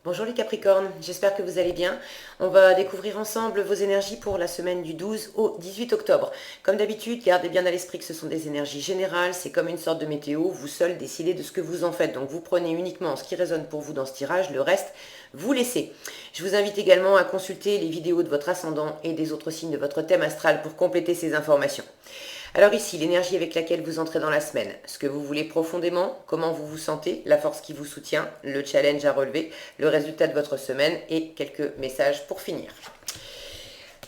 Bonjour les Capricornes, j'espère que vous allez bien. On va découvrir ensemble vos énergies pour la semaine du 12 au 18 octobre. Comme d'habitude, gardez bien à l'esprit que ce sont des énergies générales, c'est comme une sorte de météo, vous seul décidez de ce que vous en faites. Donc vous prenez uniquement ce qui résonne pour vous dans ce tirage, le reste, vous laissez. Je vous invite également à consulter les vidéos de votre ascendant et des autres signes de votre thème astral pour compléter ces informations. Alors ici, l'énergie avec laquelle vous entrez dans la semaine, ce que vous voulez profondément, comment vous vous sentez, la force qui vous soutient, le challenge à relever, le résultat de votre semaine et quelques messages pour finir.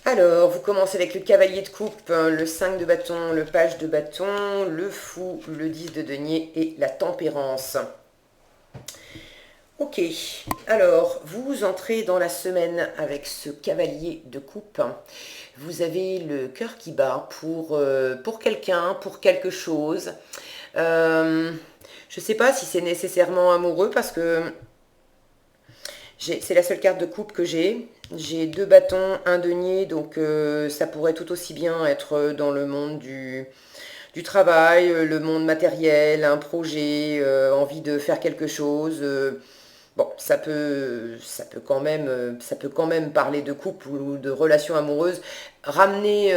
Alors, vous commencez avec le cavalier de coupe, le 5 de bâton, le page de bâton, le fou, le 10 de denier et la tempérance. Ok, alors vous entrez dans la semaine avec ce cavalier de coupe. Vous avez le cœur qui bat pour quelqu'un, pour quelque chose. Je ne sais pas si c'est nécessairement amoureux parce que c'est la seule carte de coupe que j'ai. J'ai 2 bâtons, un denier, donc ça pourrait tout aussi bien être dans le monde du travail, le monde matériel, un projet, envie de faire quelque chose. Bon, ça peut quand même parler de couple ou de relations amoureuses. Ramenez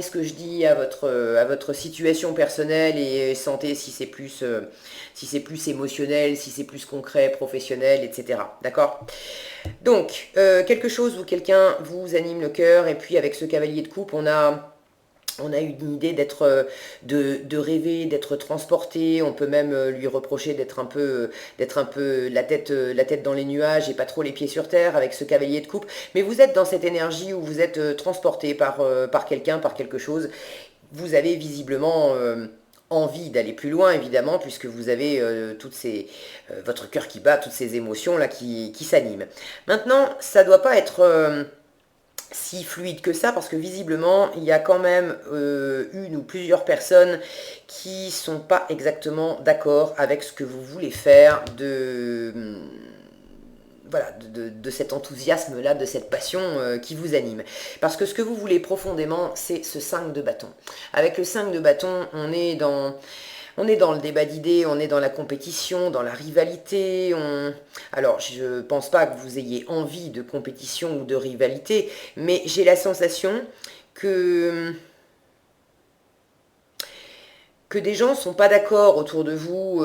ce que je dis à votre situation personnelle et sentez si c'est plus émotionnel, si c'est plus concret, professionnel, etc. D'accord? Donc, quelque chose ou quelqu'un vous anime le cœur et puis avec ce cavalier de coupe, on a eu une idée de rêver, d'être transporté. On peut même lui reprocher d'être un peu la tête dans les nuages et pas trop les pieds sur terre avec ce cavalier de coupe. Mais vous êtes dans cette énergie où vous êtes transporté par quelqu'un, par quelque chose. Vous avez visiblement envie d'aller plus loin, évidemment, puisque vous avez votre cœur qui bat, toutes ces émotions là qui s'animent. Maintenant, ça doit pas être si fluide que ça, parce que visiblement, il y a quand même une ou plusieurs personnes qui sont pas exactement d'accord avec ce que vous voulez faire voilà, de cet enthousiasme-là, de cette passion qui vous anime. Parce que ce que vous voulez profondément, c'est ce 5 de bâton. Avec le 5 de bâton, on est dans le débat d'idées, on est dans la compétition, dans la rivalité. Alors, je ne pense pas que vous ayez envie de compétition ou de rivalité, mais j'ai la sensation que, que des gens ne sont pas d'accord autour de vous,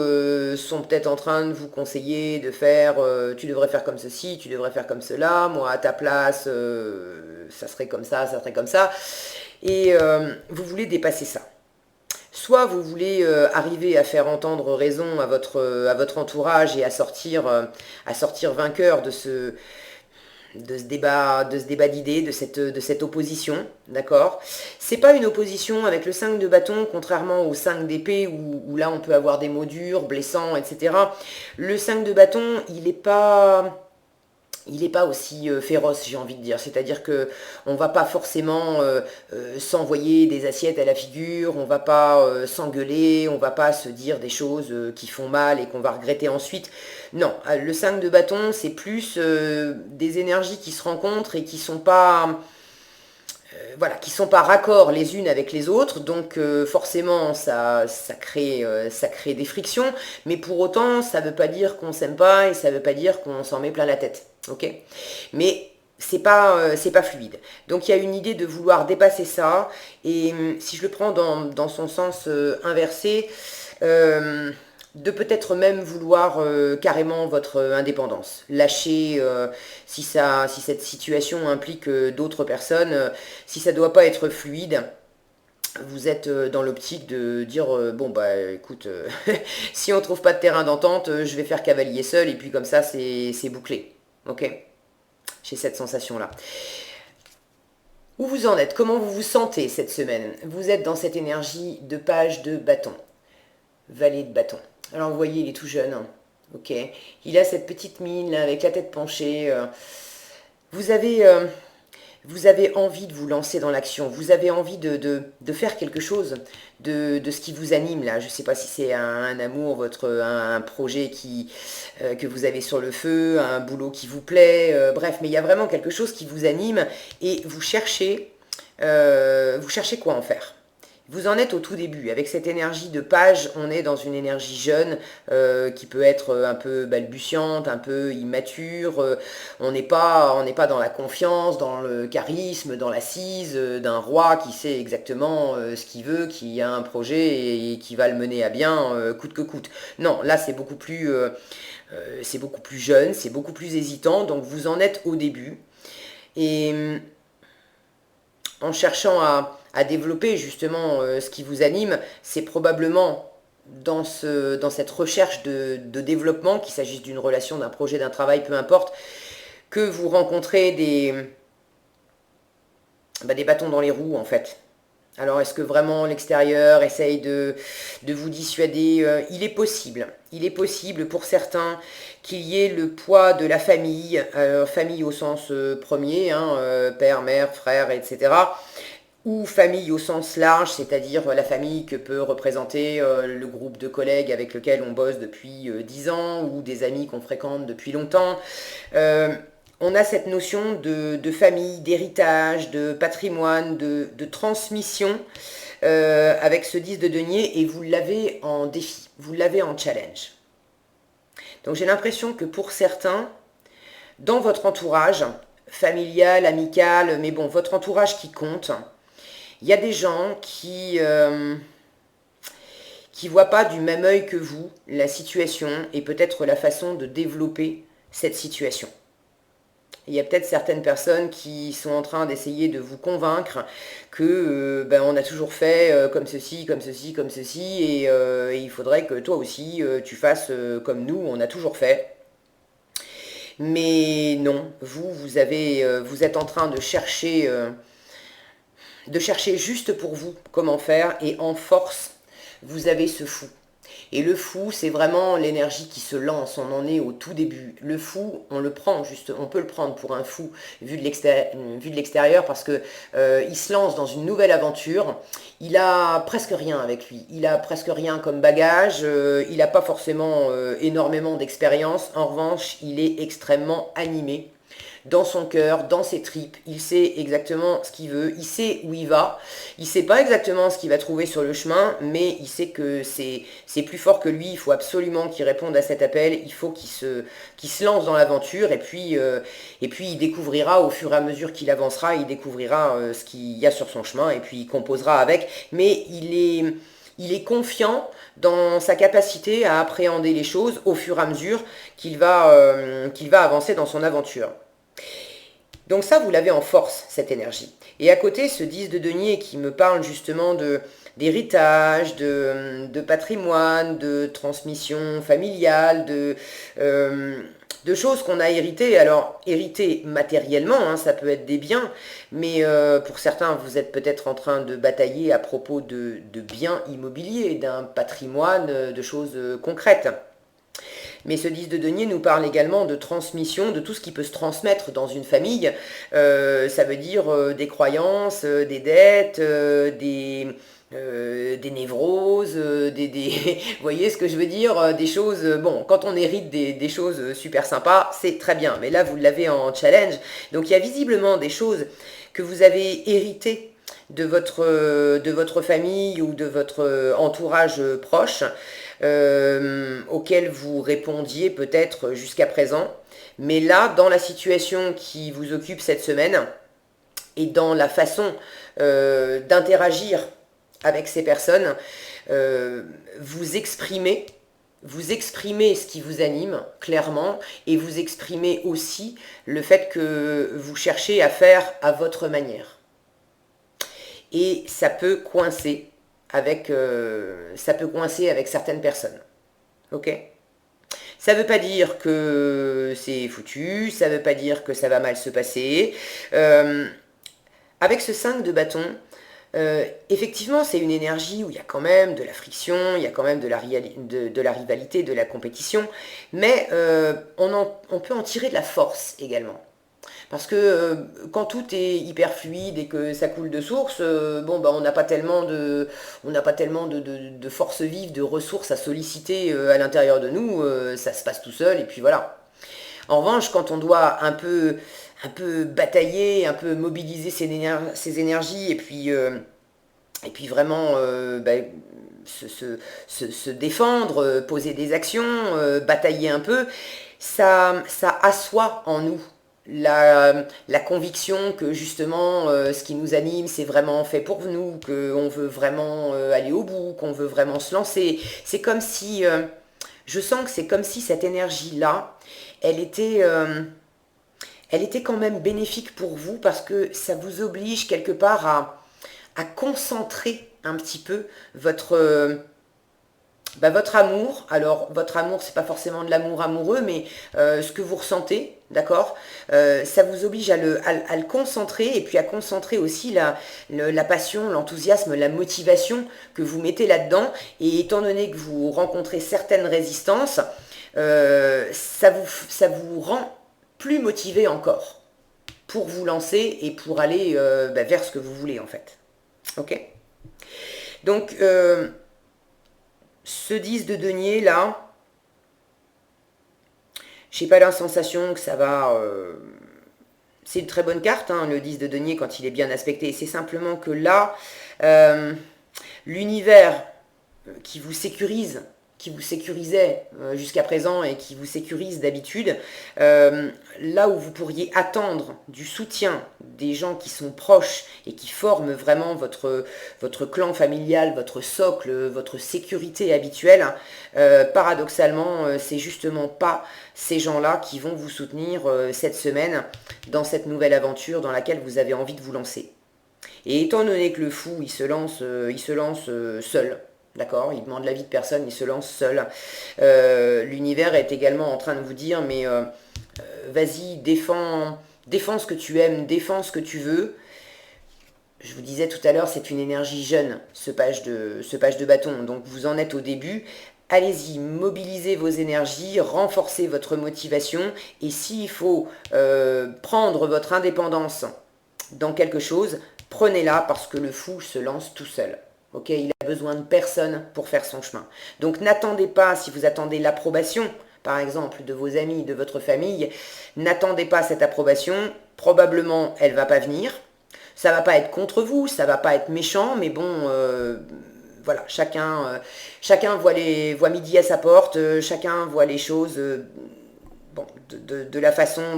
sont peut-être en train de vous conseiller de faire tu devrais faire comme ceci, tu devrais faire comme cela, moi à ta place, ça serait comme ça serait comme ça. Et vous voulez dépasser ça. Soit vous voulez arriver à faire entendre raison à votre entourage et à sortir vainqueur de ce débat d'idées, de cette opposition, d'accord? C'est pas une opposition avec le 5 de bâton, contrairement au 5 d'épée, où là on peut avoir des mots durs, blessants, etc. Le 5 de bâton, il n'est pas aussi féroce, j'ai envie de dire. C'est-à-dire que on va pas forcément s'envoyer des assiettes à la figure, on va pas s'engueuler, on va pas se dire des choses qui font mal et qu'on va regretter ensuite. Non, le 5 de bâton, c'est plus des énergies qui se rencontrent et qui sont pas voilà, qui sont pas raccords les unes avec les autres, donc forcément ça crée des frictions, mais pour autant ça veut pas dire qu'on s'aime pas et ça veut pas dire qu'on s'en met plein la tête, ok? Mais c'est pas fluide. Donc il y a une idée de vouloir dépasser ça, et si je le prends dans son sens inversé, euh, de peut-être même vouloir carrément votre indépendance. Lâcher, si cette situation implique d'autres personnes, si ça ne doit pas être fluide, vous êtes dans l'optique de dire bon bah écoute, si on trouve pas de terrain d'entente, je vais faire cavalier seul et puis comme ça c'est bouclé. Ok? J'ai cette sensation-là. Où vous en êtes? Comment vous vous sentez cette semaine? Vous êtes dans cette énergie de page de bâton. Valet de bâton. Alors vous voyez, il est tout jeune, hein. Ok. Il a cette petite mine là, avec la tête penchée. Vous avez, euh, vous avez envie de vous lancer dans l'action. Vous avez envie de faire quelque chose de ce qui vous anime là. Je ne sais pas si c'est un amour, un projet que vous avez sur le feu, un boulot qui vous plaît. Bref, mais il y a vraiment quelque chose qui vous anime et vous cherchez quoi en faire. Vous en êtes au tout début. Avec cette énergie de page, on est dans une énergie jeune qui peut être un peu balbutiante, un peu immature. On n'est pas dans la confiance, dans le charisme, dans l'assise d'un roi qui sait exactement ce qu'il veut, qui a un projet et qui va le mener à bien coûte que coûte. Non, là c'est beaucoup plus jeune, c'est beaucoup plus hésitant. Donc vous en êtes au début. Et en cherchant à développer justement ce qui vous anime, c'est probablement dans cette recherche de développement, qu'il s'agisse d'une relation, d'un projet, d'un travail, peu importe, que vous rencontrez des bâtons dans les roues en fait. Alors est-ce que vraiment l'extérieur essaye de vous dissuader? Il est possible pour certains qu'il y ait le poids de la famille, famille au sens premier, hein, père, mère, frère, etc. Ou famille au sens large, c'est-à-dire la famille que peut représenter le groupe de collègues avec lequel on bosse depuis 10 ans, ou des amis qu'on fréquente depuis longtemps. Euh, on a cette notion de famille, d'héritage, de patrimoine, de transmission avec ce 10 de denier, et vous l'avez en défi, vous l'avez en challenge. Donc j'ai l'impression que pour certains, dans votre entourage, familial, amical, mais bon, votre entourage qui compte, il y a des gens qui voient pas du même œil que vous la situation et peut-être la façon de développer cette situation. Il y a peut-être certaines personnes qui sont en train d'essayer de vous convaincre que on a toujours fait comme ceci, comme ceci, comme ceci, et il faudrait que toi aussi tu fasses comme nous, on a toujours fait. Mais non, vous êtes en train de chercher juste pour vous comment faire, et en force, vous avez ce fou. Et le fou, c'est vraiment l'énergie qui se lance, on en est au tout début. Le fou, on peut le prendre pour un fou vu de l'extérieur parce que il se lance dans une nouvelle aventure. Il a presque rien avec lui, il a presque rien comme bagage, il n'a pas forcément énormément d'expérience. En revanche, il est extrêmement animé dans son cœur, dans ses tripes. Il sait exactement ce qu'il veut, il sait où il va. Il sait pas exactement ce qu'il va trouver sur le chemin, mais il sait que c'est plus fort que lui. Il faut absolument qu'il réponde à cet appel. Il faut qu'il se lance dans l'aventure, et puis il découvrira au fur et à mesure qu'il avancera, il découvrira ce qu'il y a sur son chemin, et puis il composera avec. Mais il est confiant dans sa capacité à appréhender les choses au fur et à mesure qu'il va avancer dans son aventure. Donc ça, vous l'avez en force, cette énergie. Et à côté, ce 10 de denier qui me parle justement d'héritage, de patrimoine, de transmission familiale, de choses qu'on a héritées. Alors, héritées matériellement, hein, ça peut être des biens, mais pour certains, vous êtes peut-être en train de batailler à propos de biens immobiliers, d'un patrimoine, de choses concrètes. Mais ce 10 de denier nous parle également de transmission, de tout ce qui peut se transmettre dans une famille. Ça veut dire des croyances, des dettes, des névroses, vous voyez ce que je veux dire, des choses, bon, quand on hérite des choses super sympas, c'est très bien, mais là vous l'avez en challenge. Donc il y a visiblement des choses que vous avez héritées de votre famille ou de votre entourage proche, auquel vous répondiez peut-être jusqu'à présent. Mais là, dans la situation qui vous occupe cette semaine, et dans la façon d'interagir avec ces personnes, vous exprimez ce qui vous anime, clairement, et vous exprimez aussi le fait que vous cherchez à faire à votre manière. Et ça peut coincer avec certaines personnes. Ok? Ça ne veut pas dire que c'est foutu, ça ne veut pas dire que ça va mal se passer. Avec ce 5 de bâton, effectivement, c'est une énergie où il y a quand même de la friction, il y a quand même de la rivalité, de la compétition, mais on peut en tirer de la force également. Parce que quand tout est hyper fluide et que ça coule de source, on n'a pas tellement de force vive, de ressources à solliciter à l'intérieur de nous, ça se passe tout seul, et puis voilà. En revanche, quand on doit un peu batailler, un peu mobiliser ses énergies, et puis et puis vraiment se défendre, poser des actions, batailler un peu, ça assoit en nous la conviction que justement ce qui nous anime c'est vraiment fait pour nous, qu'on veut vraiment aller au bout, qu'on veut vraiment se lancer. C'est comme si, je sens que c'est comme si cette énergie-là, elle était, euh, elle était quand même bénéfique pour vous parce que ça vous oblige quelque part à concentrer un petit peu votre amour. Alors, votre amour, c'est pas forcément de l'amour amoureux, mais ce que vous ressentez, d'accord. Ça vous oblige à le concentrer et puis à concentrer aussi la passion, l'enthousiasme, la motivation que vous mettez là-dedans. Et étant donné que vous rencontrez certaines résistances, ça vous rend plus motivé encore pour vous lancer et pour aller vers ce que vous voulez en fait. Ok. Donc, ce 10 de denier là, j'ai pas la sensation que ça va. C'est une très bonne carte, hein, le 10 de denier quand il est bien aspecté. C'est simplement que là, l'univers qui vous sécurise, qui vous sécurisait jusqu'à présent et qui vous sécurise d'habitude, là où vous pourriez attendre du soutien des gens qui sont proches et qui forment vraiment votre clan familial, votre socle, votre sécurité habituelle, paradoxalement, c'est justement pas ces gens-là qui vont vous soutenir cette semaine dans cette nouvelle aventure dans laquelle vous avez envie de vous lancer. Et étant donné que le fou, il se lance seul, d'accord, il demande l'avis de personne, il se lance seul. L'univers est également en train de vous dire, mais vas-y, défends ce que tu aimes, défends ce que tu veux. Je vous disais tout à l'heure, c'est une énergie jeune, ce page de bâton. Donc vous en êtes au début. Allez-y, mobilisez vos énergies, renforcez votre motivation. Et s'il faut prendre votre indépendance dans quelque chose, prenez-la parce que le fou se lance tout seul. Ok, il a besoin de personne pour faire son chemin. Donc n'attendez pas, si vous attendez l'approbation, par exemple, de vos amis, de votre famille, n'attendez pas cette approbation. Probablement, elle va pas venir. Ça va pas être contre vous, ça va pas être méchant, mais bon, voilà, chacun voit midi à sa porte, chacun voit les choses bon, de la façon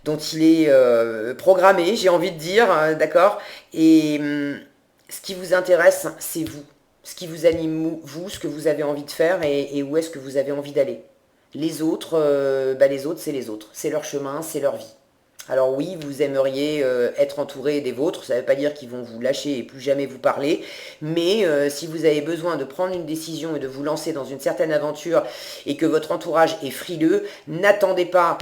dont il est programmé, j'ai envie de dire, d'accord. Et ce qui vous intéresse, c'est vous. Ce qui vous anime, vous, ce que vous avez envie de faire et où est-ce que vous avez envie d'aller. Les autres, c'est les autres. C'est leur chemin, c'est leur vie. Alors oui, vous aimeriez être entouré des vôtres, ça ne veut pas dire qu'ils vont vous lâcher et plus jamais vous parler, mais si vous avez besoin de prendre une décision et de vous lancer dans une certaine aventure et que votre entourage est frileux, n'attendez pas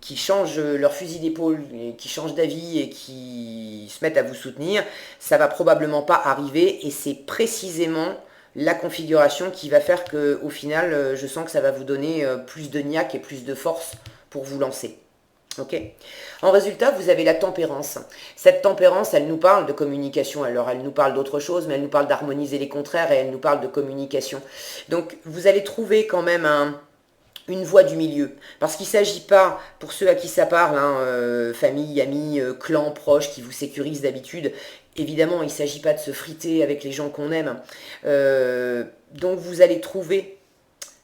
qu'ils changent leur fusil d'épaule, qu'ils changent d'avis et qu'ils se mettent à vous soutenir, ça va probablement pas arriver et c'est précisément la configuration qui va faire que au final, je sens que ça va vous donner plus de niaque et plus de force pour vous lancer. Ok. En résultat, vous avez la tempérance. Cette tempérance, elle nous parle de communication. Alors, elle nous parle d'autre chose, mais elle nous parle d'harmoniser les contraires et elle nous parle de communication. Donc, vous allez trouver quand même une voie du milieu. Parce qu'il ne s'agit pas, pour ceux à qui ça parle, hein, famille, amis, clan, proches qui vous sécurisent d'habitude, évidemment, il ne s'agit pas de se friter avec les gens qu'on aime. Donc, vous allez trouver,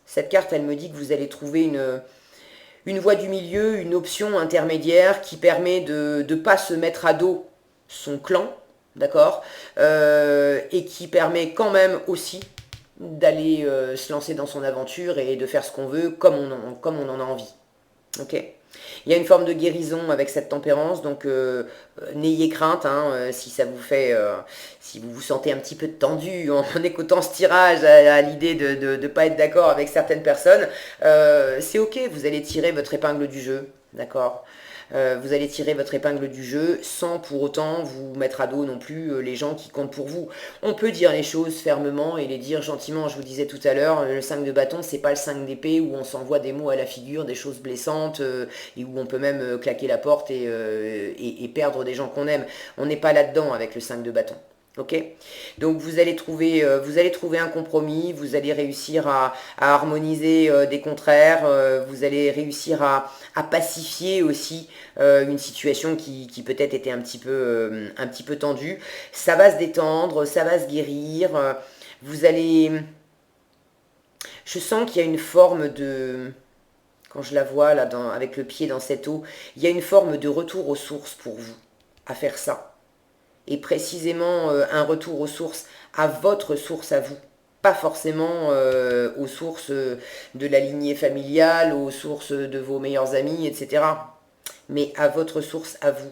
cette carte, elle me dit que vous allez trouver une voie du milieu, une option intermédiaire qui permet de ne pas se mettre à dos son clan, d'accord, et qui permet quand même aussi d'aller se lancer dans son aventure et de faire ce qu'on veut comme on en a envie. Ok. Il y a une forme de guérison avec cette tempérance, donc n'ayez crainte hein, si ça vous fait, si vous vous sentez un petit peu tendu en écoutant ce tirage à l'idée de ne pas être d'accord avec certaines personnes, c'est ok, vous allez tirer votre épingle du jeu, d'accord. Vous allez tirer votre épingle du jeu sans pour autant vous mettre à dos non plus les gens qui comptent pour vous. On peut dire les choses fermement et les dire gentiment, je vous disais tout à l'heure, le 5 de bâton, c'est pas le 5 d'épée où on s'envoie des mots à la figure, des choses blessantes et où on peut même claquer la porte et perdre des gens qu'on aime. On n'est pas là-dedans avec le 5 de bâton. Ok, donc vous allez trouver un compromis, vous allez réussir à harmoniser des contraires, vous allez réussir à pacifier aussi une situation qui peut-être était un petit peu tendue. Ça va se détendre, ça va se guérir. Vous allez, je sens qu'il y a une forme de, quand je la vois là avec le pied dans cette eau, il y a une forme de retour aux sources pour vous à faire ça. Et précisément un retour aux sources, à votre source à vous. Pas forcément aux sources de la lignée familiale, aux sources de vos meilleurs amis, etc. Mais à votre source à vous.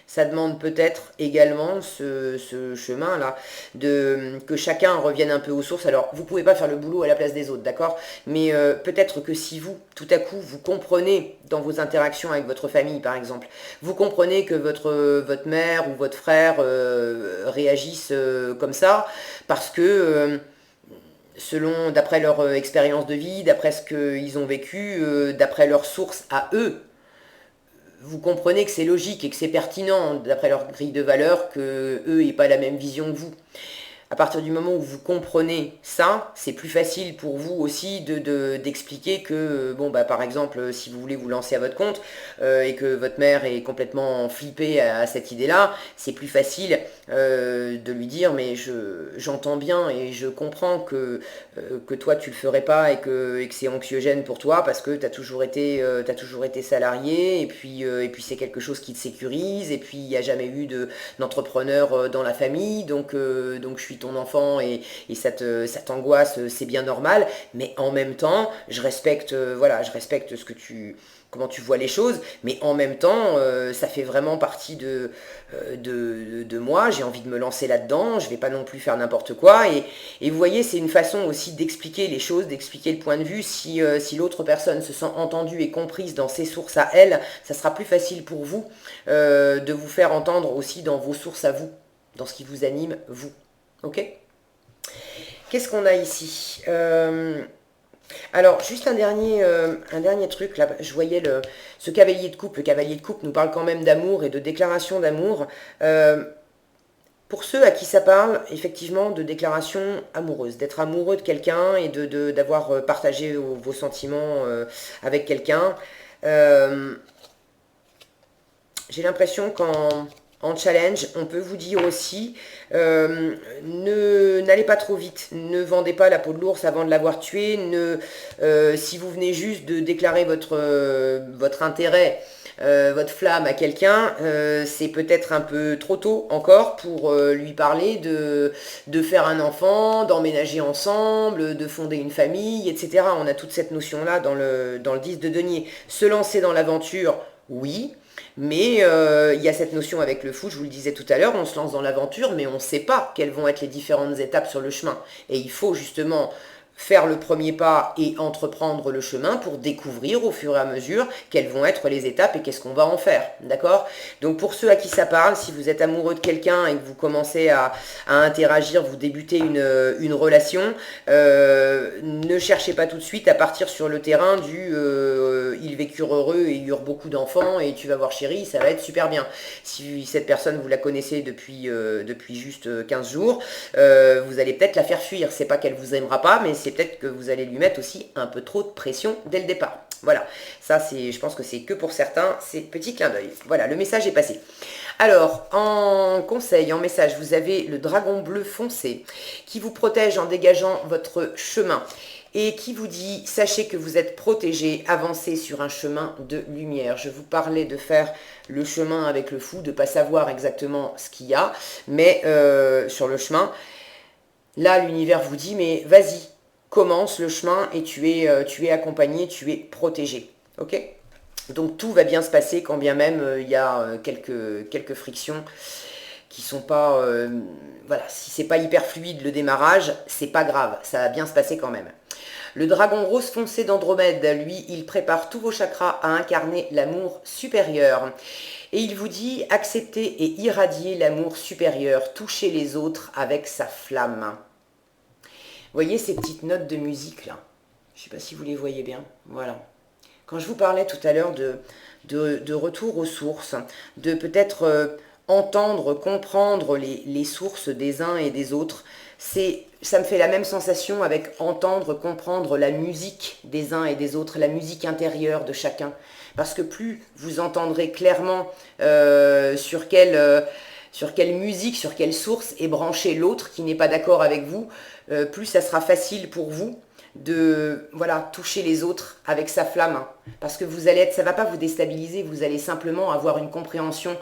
Ça demande peut-être également ce chemin-là, que chacun revienne un peu aux sources. Alors, vous ne pouvez pas faire le boulot à la place des autres, d'accord? Mais peut-être que si vous, tout à coup, vous comprenez dans vos interactions avec votre famille, par exemple, vous comprenez que votre mère ou votre frère réagissent comme ça, parce que selon, d'après leur expérience de vie, d'après ce qu'ils ont vécu, d'après leurs sources à eux, vous comprenez que c'est logique et que c'est pertinent, d'après leur grille de valeur, que eux n'aient pas la même vision que vous. À partir du moment où vous comprenez ça, c'est plus facile pour vous aussi d'expliquer que, bon, bah, par exemple, si vous voulez vous lancer à votre compte et que votre mère est complètement flippée à cette idée-là, c'est plus facile de lui dire, mais j'entends bien et je comprends que toi tu le ferais pas et que c'est anxiogène pour toi parce que tu as t'as toujours été salarié et puis c'est quelque chose qui te sécurise et puis il n'y a jamais eu d'entrepreneur dans la famille, donc je suis ton enfant et ça t'angoisse, c'est bien normal, mais en même temps, voilà, je respecte comment tu vois les choses, mais en même temps, ça fait vraiment partie de moi, j'ai envie de me lancer là-dedans, je vais pas non plus faire n'importe quoi, et vous voyez, c'est une façon aussi d'expliquer les choses, d'expliquer le point de vue, si l'autre personne se sent entendue et comprise dans ses sources à elle, ça sera plus facile pour vous de vous faire entendre aussi dans vos sources à vous, dans ce qui vous anime, vous. Ok? Qu'est-ce qu'on a ici? Alors, juste un dernier truc, là, je voyais ce cavalier de coupe. Le cavalier de coupe nous parle quand même d'amour et de déclaration d'amour. Pour ceux à qui ça parle, effectivement, de déclaration amoureuse, d'être amoureux de quelqu'un et d'avoir partagé vos sentiments avec quelqu'un, euh, j'ai l'impression qu'en challenge, on peut vous dire aussi, n'allez pas trop vite, ne vendez pas la peau de l'ours avant de l'avoir tué, si vous venez juste de déclarer votre intérêt, votre flamme à quelqu'un, c'est peut-être un peu trop tôt encore pour lui parler de faire un enfant, d'emménager ensemble, de fonder une famille, etc. On a toute cette notion-là dans le 10 de denier. Se lancer dans l'aventure, oui, mais il y a cette notion avec le foot, je vous le disais tout à l'heure, on se lance dans l'aventure, mais on ne sait pas quelles vont être les différentes étapes sur le chemin. Et il faut justement faire le premier pas et entreprendre le chemin pour découvrir au fur et à mesure quelles vont être les étapes et qu'est-ce qu'on va en faire, d'accord? Donc pour ceux à qui ça parle, si vous êtes amoureux de quelqu'un et que vous commencez à interagir, vous débutez une relation, ne cherchez pas tout de suite à partir sur le terrain ils vécurent heureux et eurent beaucoup d'enfants et tu vas voir chérie, ça va être super bien. Si cette personne vous la connaissez depuis juste 15 jours, vous allez peut-être la faire fuir, c'est pas qu'elle vous aimera pas, mais c'est peut-être que vous allez lui mettre aussi un peu trop de pression dès le départ. Voilà, ça je pense que c'est que pour certains, c'est petit clin d'œil. Voilà, le message est passé. Alors, en conseil, en message, vous avez le dragon bleu foncé qui vous protège en dégageant votre chemin et qui vous dit, sachez que vous êtes protégé, avancez sur un chemin de lumière. Je vous parlais de faire le chemin avec le fou, de ne pas savoir exactement ce qu'il y a, mais sur le chemin, là l'univers vous dit, mais vas-y, commence le chemin et tu es accompagné, tu es protégé. Ok? Donc tout va bien se passer quand bien même il y a quelques frictions qui sont pas... voilà, si c'est pas hyper fluide le démarrage, c'est pas grave, ça va bien se passer quand même. Le dragon rose foncé d'Andromède, lui, il prépare tous vos chakras à incarner l'amour supérieur. Et il vous dit, accepter et irradier l'amour supérieur, toucher les autres avec sa flamme. Vous voyez ces petites notes de musique là? Je ne sais pas si vous les voyez bien. Voilà. Quand je vous parlais tout à l'heure de retour aux sources, de peut-être entendre, comprendre les sources des uns et des autres. Ça me fait la même sensation avec entendre, comprendre la musique des uns et des autres, la musique intérieure de chacun. Parce que plus vous entendrez clairement sur quelle musique, sur quelle source est branché l'autre qui n'est pas d'accord avec vous, plus ça sera facile pour vous de voilà, toucher les autres avec sa flamme. Parce que ça ne va pas vous déstabiliser, vous allez simplement avoir une compréhension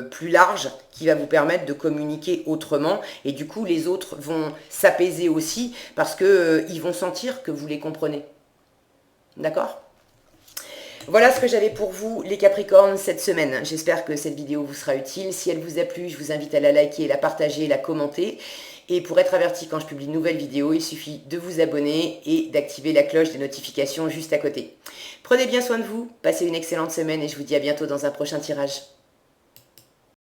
plus large qui va vous permettre de communiquer autrement. Et du coup, les autres vont s'apaiser aussi parce qu'ils vont sentir que vous les comprenez. D'accord ? Voilà ce que j'avais pour vous, les Capricornes, cette semaine. J'espère que cette vidéo vous sera utile. Si elle vous a plu, je vous invite à la liker, la partager, la commenter. Et pour être averti quand je publie une nouvelle vidéo, il suffit de vous abonner et d'activer la cloche des notifications juste à côté. Prenez bien soin de vous, passez une excellente semaine et je vous dis à bientôt dans un prochain tirage.